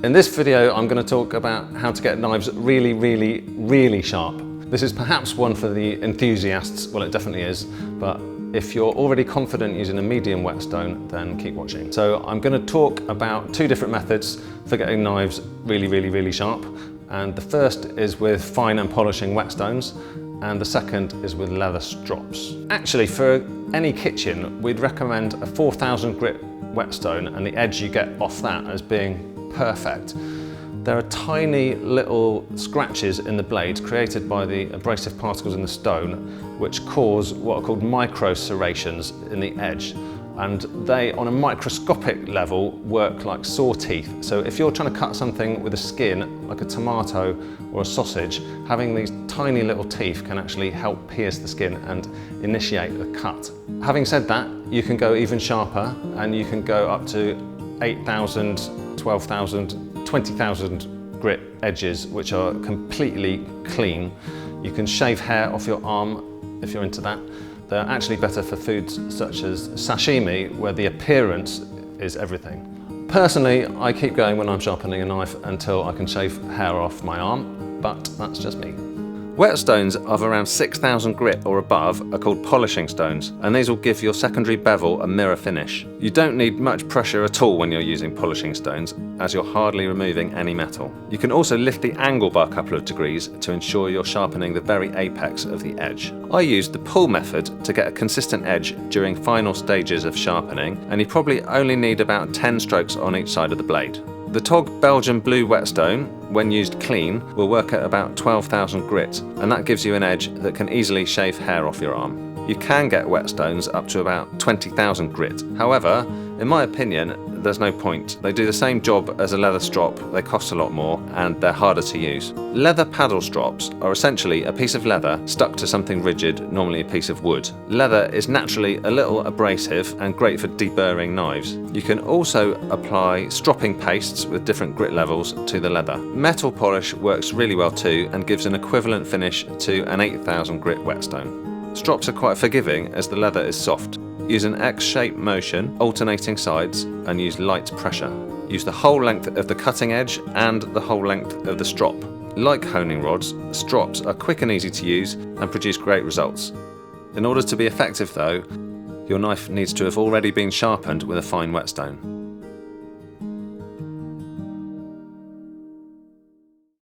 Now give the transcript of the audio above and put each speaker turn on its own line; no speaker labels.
In this video, I'm going to talk about how to get knives really, really, really sharp. This is perhaps one for the enthusiasts, well it definitely is, but if you're already confident using a medium whetstone, then keep watching. So I'm going to talk about two different methods for getting knives really, really, really sharp. And the first is with fine and polishing whetstones, and the second is with leather strops. Actually, for any kitchen, we'd recommend a 4000 grit whetstone and the edge you get off that as being perfect. There are tiny little scratches in the blade created by the abrasive particles in the stone, which cause what are called micro serrations in the edge. And they, on a microscopic level, work like saw teeth. So if you're trying to cut something with a skin, like a tomato or a sausage, having these tiny little teeth can actually help pierce the skin and initiate the cut. Having said that, you can go even sharper, and you can go up to 8,000, 12,000, 20,000 grit edges, which are completely clean. You can shave hair off your arm if you're into that. They're actually better for foods such as sashimi, where the appearance is everything. Personally, I keep going when I'm sharpening a knife until I can shave hair off my arm, but that's just me. Whetstones of around 6,000 grit or above are called polishing stones, and these will give your secondary bevel a mirror finish. You don't need much pressure at all when you're using polishing stones, as you're hardly removing any metal. You can also lift the angle by a couple of degrees to ensure you're sharpening the very apex of the edge. I used the pull method to get a consistent edge during final stages of sharpening, and you probably only need about 10 strokes on each side of the blade. The Tog Belgian Blue whetstone, when used clean, will work at about 12,000 grit, and that gives you an edge that can easily shave hair off your arm. You can get whetstones up to about 20,000 grit. However, in my opinion, there's no point. They do the same job as a leather strop, they cost a lot more, and they're harder to use. Leather paddle strops are essentially a piece of leather stuck to something rigid, normally a piece of wood. Leather is naturally a little abrasive and great for deburring knives. You can also apply stropping pastes with different grit levels to the leather. Metal polish works really well too and gives an equivalent finish to an 8,000 grit whetstone. Strops are quite forgiving as the leather is soft. Use an X-shaped motion, alternating sides, and use light pressure. Use the whole length of the cutting edge and the whole length of the strop. Like honing rods, strops are quick and easy to use and produce great results. In order to be effective though, your knife needs to have already been sharpened with a fine whetstone.